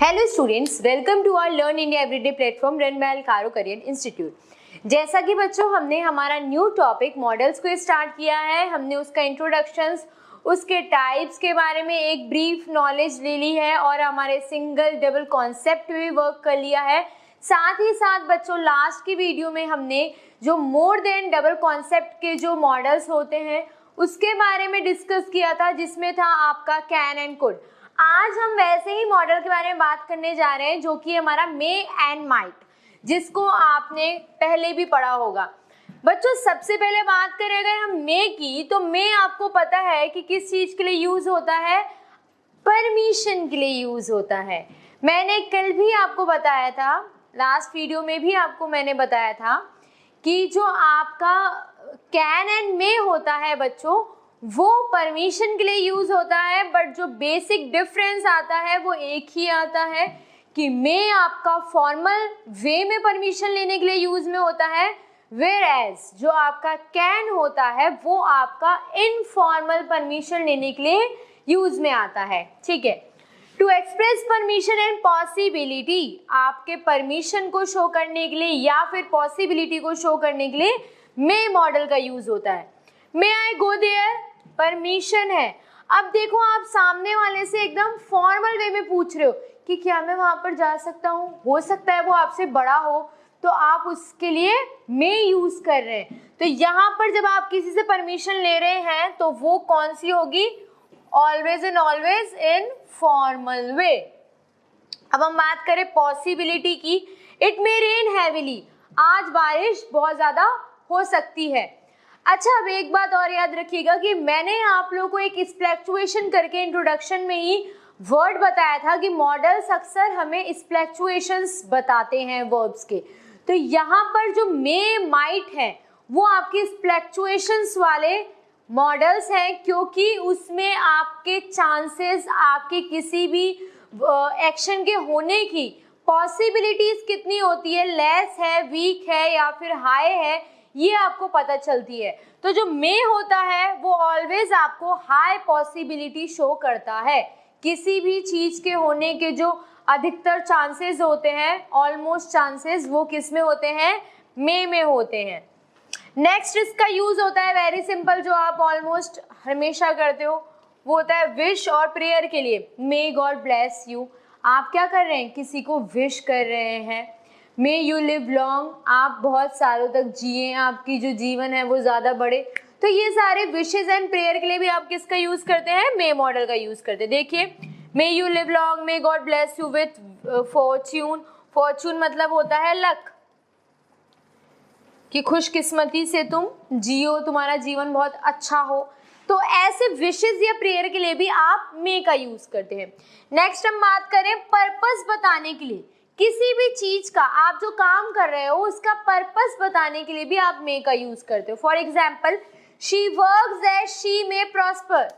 Hello students, welcome to our learn India everyday platform run by अल्कारो career institute. जैसा कि बच्चों हमने हमारा न्यू टॉपिक मॉडल्स को स्टार्ट किया है, हमने उसका इंट्रोडक्शंस, उसके टाइप्स के बारे में एक ब्रीफ नॉलेज ले ली है और हमारे सिंगल डबल कॉन्सेप्ट भी वर्क कर लिया है। साथ ही साथ बच्चों लास्ट की वीडियो में हमने जो मोर देन डबल कॉन्सेप्ट के जो मॉडल्स होते हैं उसके बारे में डिस्कस किया था, जिसमें था आपका कैन एंड कुड। आज हम वैसे ही मॉडल के बारे में बात करने जा रहे हैं जो कि हमारा मे एंड माइट, जिसको आपने पहले भी पढ़ा होगा। बच्चों सबसे पहले बात करें अगर हम मे की, तो मे आपको पता है कि किस चीज के लिए यूज होता है, परमिशन के लिए यूज होता है। मैंने कल भी आपको बताया था, लास्ट वीडियो में भी आपको मैंने बताया था कि जो आपका कैन एंड मे होता है बच्चों, वो परमिशन के लिए यूज होता है, बट जो बेसिक डिफरेंस आता है वो एक ही आता है कि मे आपका फॉर्मल वे में परमिशन लेने के लिए यूज में होता है, वेयर एज जो आपका कैन होता है वो आपका इनफॉर्मल परमिशन लेने के लिए यूज में आता है। ठीक है, to express permission and possibility, आपके परमिशन को शो करने के लिए या फिर पॉसिबिलिटी को शो करने के लिए मे मॉडल का यूज होता है। मे आई गो देयर, परमिशन है। अब देखो आप सामने वाले से एकदम फॉर्मल वे में पूछ रहे हो कि क्या मैं वहां पर जा सकता हूँ, हो सकता है वो आपसे बड़ा हो तो आप उसके लिए मे यूज कर रहे हैं। तो यहाँ पर जब आप किसी से परमिशन ले रहे हैं तो वो कौन सी होगी, always and always in formal way. अब हम बात करें पॉसिबिलिटी की, इट मे रेन हैविली, आज बारिश बहुत ज्यादा हो सकती है। अच्छा, अब एक बात और याद रखिएगा कि मैंने आप लोगों को एक स्प्लैक्चुएशन करके इंट्रोडक्शन में ही वर्ड बताया था कि मॉडल्स अक्सर हमें स्प्लैक्चुएशंस बताते हैं वर्ब्स के। तो यहाँ पर जो मे माइट है वो आपके स्प्लैक्चुएशंस वाले मॉडल्स हैं, क्योंकि उसमें आपके चांसेस आपके किसी भी एक्शन के होने की पॉसिबिलिटीज कितनी होती है, लेस है, वीक है या फिर हाई है, ये आपको पता चलती है। तो जो मे होता है वो ऑलवेज आपको हाई पॉसिबिलिटी शो करता है। किसी भी चीज के होने के जो अधिकतर चांसेस होते हैं, ऑलमोस्ट चांसेस, वो किस में होते हैं, मे में होते हैं। नेक्स्ट इसका यूज होता है वेरी सिंपल, जो आप ऑलमोस्ट हमेशा करते हो, वो होता है विश और प्रेयर के लिए। मे गॉड ब्लेस यू, आप क्या कर रहे हैं, किसी को विश कर रहे हैं। मे यू लिव लॉन्ग, आप बहुत सालों तक जिए, आपकी जो जीवन है वो ज़्यादा बढ़े। तो ये सारे विशेज एंड प्रेयर के लिए भी आप किसका यूज़ करते हैं, मे मॉडल का यूज़ करते हैं। देखिए, may you live long, may God bless you with Fortune. Fortune मतलब होता है लक, कि खुशकिस्मती से तुम जियो, तुम्हारा जीवन बहुत अच्छा हो। तो ऐसे विशेज या प्रेयर के लिए भी आप मे का यूज़ करते हैं। नेक्स्ट हम बात करें पर्पस बताने के लिए, किसी भी चीज का आप जो काम कर रहे हो उसका पर्पस बताने के लिए भी आप मे का यूज करते हो। For example, she works that she may prosper,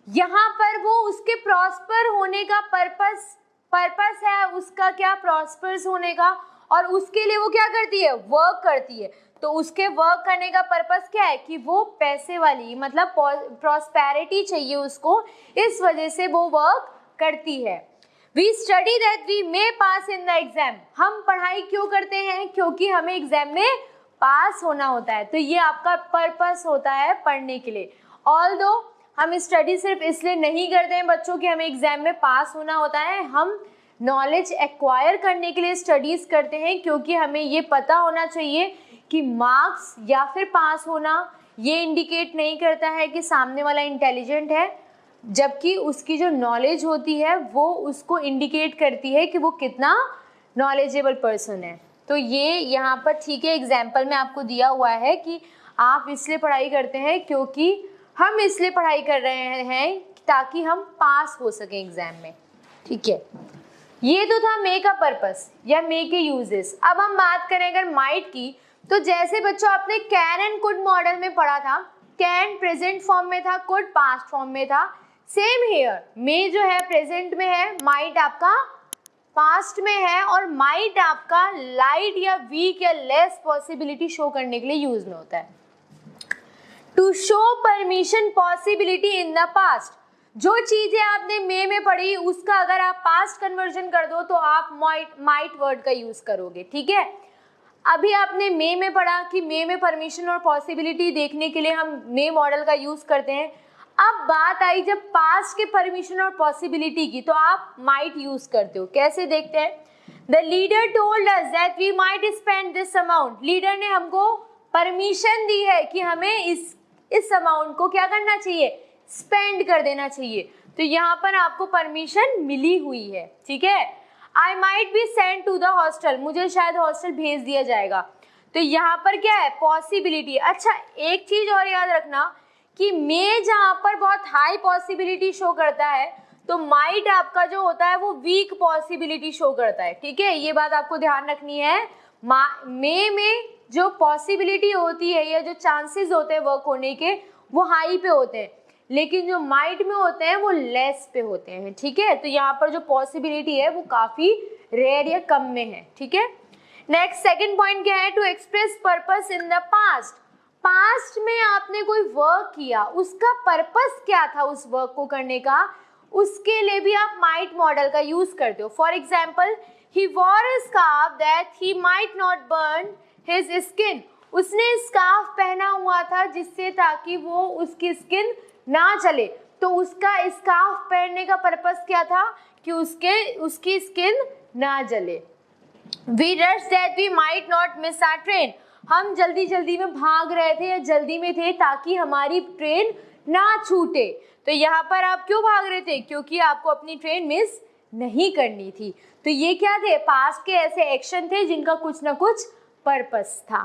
यहाँ पर वो उसके प्रॉस्पर होने का पर्पस है, उसका क्या, प्रॉस्पर्स होने का, और उसके लिए वो क्या करती है, वर्क करती है। तो उसके वर्क करने का पर्पस क्या है कि वो पैसे वाली, मतलब प्रॉस्पेरिटी चाहिए उसको, इस वजह से वो वर्क करती है। We study that we may pass in the exam, हम पढ़ाई क्यों करते हैं, क्योंकि हमें एग्जाम में पास होना होता है। तो ये आपका पर्पस होता है पढ़ने के लिए। ऑल्दो हम स्टडी सिर्फ इसलिए नहीं करते हैं बच्चों कि हमें एग्जाम में पास होना होता है, हम नॉलेज एक्वायर करने के लिए स्टडीज करते हैं, क्योंकि हमें ये पता होना चाहिए कि मार्क्स या फिर पास होना ये इंडिकेट नहीं करता है कि सामने वाला इंटेलिजेंट है, जबकि उसकी जो नॉलेज होती है वो उसको इंडिकेट करती है कि वो कितना नॉलेजेबल पर्सन है। तो ये यहाँ पर ठीक है, एग्जाम्पल में आपको दिया हुआ है कि आप इसलिए पढ़ाई करते हैं क्योंकि हम इसलिए पढ़ाई कर रहे हैं ताकि हम पास हो सकें एग्जाम में। ठीक है, ये तो था मे का पर्पस या मे के यूजेस। अब हम बात करें अगर माइट की, तो जैसे बच्चों आपने कैन एंड कुड मॉडल में पढ़ा था, कैन प्रेजेंट फॉर्म में था, कुड पास्ट फॉर्म में था। सेम हियर, मे जो है प्रेजेंट में है, माइट आपका पास्ट में है, और माइट आपका लाइट या वीक या लेस पॉसिबिलिटी शो करने के लिए यूज में होता है। To show permission possibility in the past, जो चीजें आपने मे में पढ़ी उसका अगर आप पास्ट कन्वर्जन कर दो तो आप माइट वर्ड का यूज करोगे, ठीक है। अभी आपने मे में पढ़ा कि मे में परमिशन और पॉसिबिलिटी देखने के लिए हम मे मॉडल का यूज करते हैं। अब बात आई जब पास्ट के परमिशन और पॉसिबिलिटी की, तो आप माइट यूज करते हो। कैसे देखते हैं? The leader told us that we might spend this amount. Leader ने हमको परमिशन दी है कि हमें इस अमाउंट को क्या करना चाहिए, स्पेंड कर देना चाहिए। तो यहाँ पर आपको परमिशन मिली हुई है, ठीक है। I might be send to the hostel, मुझे शायद हॉस्टल भेज दिया जाएगा। तो यहाँ पर क्या है, पॉसिबिलिटी। अच्छा, एक चीज और याद रखना कि मे जहाँ पर बहुत हाई पॉसिबिलिटी शो करता है तो माइट आपका जो होता है वो वीक पॉसिबिलिटी शो करता है, ठीक है। ये बात आपको ध्यान रखनी है। मे में जो पॉसिबिलिटी होती है या जो चांसेस होते हैं वर्क होने के वो हाई पे होते हैं, लेकिन जो माइट में होते हैं वो लेस पे होते हैं, ठीक है। तो यहाँ पर जो पॉसिबिलिटी है वो काफी रेयर या कम में है, ठीक है। नेक्स्ट सेकंड पॉइंट क्या है, to express purpose in the past. Past में आपने कोई वर्क किया, उसका पर्पस क्या था उस वर्क को करने का, उसके लिए भी आप माइट मॉडल का यूज करते हो। For example, he war a scarf that he might not burn his skin. उसने स्कार्फ पहना हुआ था जिससे ताकि वो उसकी स्किन ना चले। तो उसका स्कार्फ पहनने का पर्पस क्या था कि उसकी स्किन ना जले। We rush that we might not miss our train. हम जल्दी जल्दी में भाग रहे थे या जल्दी में थे ताकि हमारी ट्रेन ना छूटे। तो यहाँ पर आप क्यों भाग रहे थे, क्योंकि आपको अपनी ट्रेन मिस नहीं करनी थी। तो ये क्या थे, पास्ट के ऐसे एक्शन थे जिनका कुछ ना कुछ पर्पस था।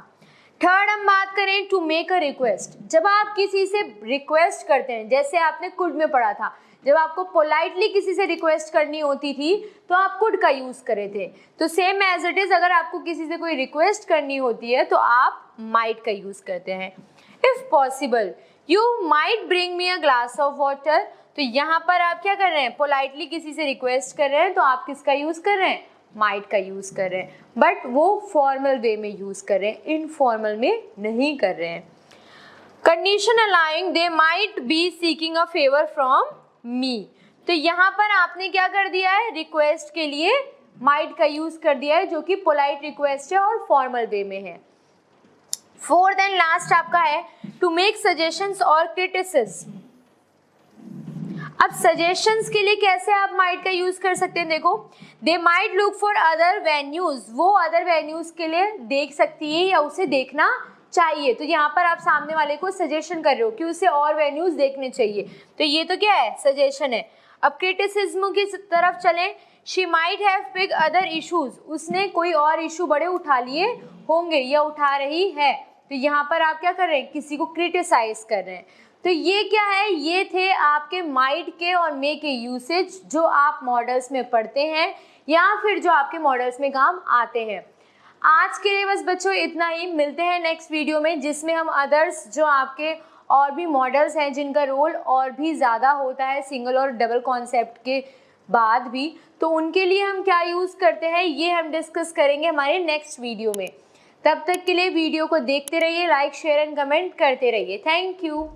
थर्ड हम बात करें टू मेक अ रिक्वेस्ट। जब आप किसी से रिक्वेस्ट करते हैं, जैसे आपने कुड में पढ़ा था, जब आपको पोलाइटली किसी से रिक्वेस्ट करनी होती थी तो आप कुड का यूज करे थे। तो सेम एज इट इज, अगर आपको किसी से कोई रिक्वेस्ट करनी होती है तो आप माइट का यूज करते हैं। If possible you might bring me a glass of water. तो यहाँ पर आप क्या कर रहे हैं, पोलाइटली किसी से रिक्वेस्ट कर रहे हैं तो आप किसका यूज कर रहे हैं, माइट का यूज कर रहे हैं। बट वो फॉर्मल वे में यूज कर रहे हैं, इनफॉर्मल में नहीं कर रहे हैं। Condition allowing they might be seeking a favour from me. तो यहाँ पर आपने क्या कर दिया है, रिक्वेस्ट के लिए माइट का यूज कर दिया है, जो कि पोलाइट रिक्वेस्ट है और फॉर्मल वे में है। फोर्थ एंड लास्ट आपका है टू मेक सजेशंस और क्रिटिसिज्म। अब सजेशंस के लिए कैसे आप माइट का यूज कर सकते हैं, देखो, they might look for other venues. वो अदर वेन्यूज के लिए देख सकती है या उसे देखना चाहिए। तो यहाँ पर आप सामने वाले को सजेशन कर रहे हो कि उसे और वेन्यूज देखने चाहिए। तो ये तो क्या है, सजेशन है। अब क्रिटिसिज्म की तरफ चलें, she might have pick other issues. उसने कोई और इशू बड़े उठा लिए होंगे या उठा रही है। तो यहाँ पर आप क्या कर रहे हैं, किसी को क्रिटिसाइज कर रहे हैं। तो ये क्या है, ये थे आपके माइट के और मे के यूसेज जो आप मॉडल्स में पढ़ते हैं या फिर जो आपके मॉडल्स में काम आते हैं। आज के लिए बस बच्चों इतना ही। मिलते हैं नेक्स्ट वीडियो में जिसमें हम अदर्स जो आपके और भी मॉडल्स हैं जिनका रोल और भी ज़्यादा होता है सिंगल और डबल कॉन्सेप्ट के बाद भी, तो उनके लिए हम क्या यूज़ करते हैं ये हम डिस्कस करेंगे हमारे नेक्स्ट वीडियो में। तब तक के लिए वीडियो को देखते रहिए, लाइक शेयर एंड कमेंट करते रहिए। Thank you.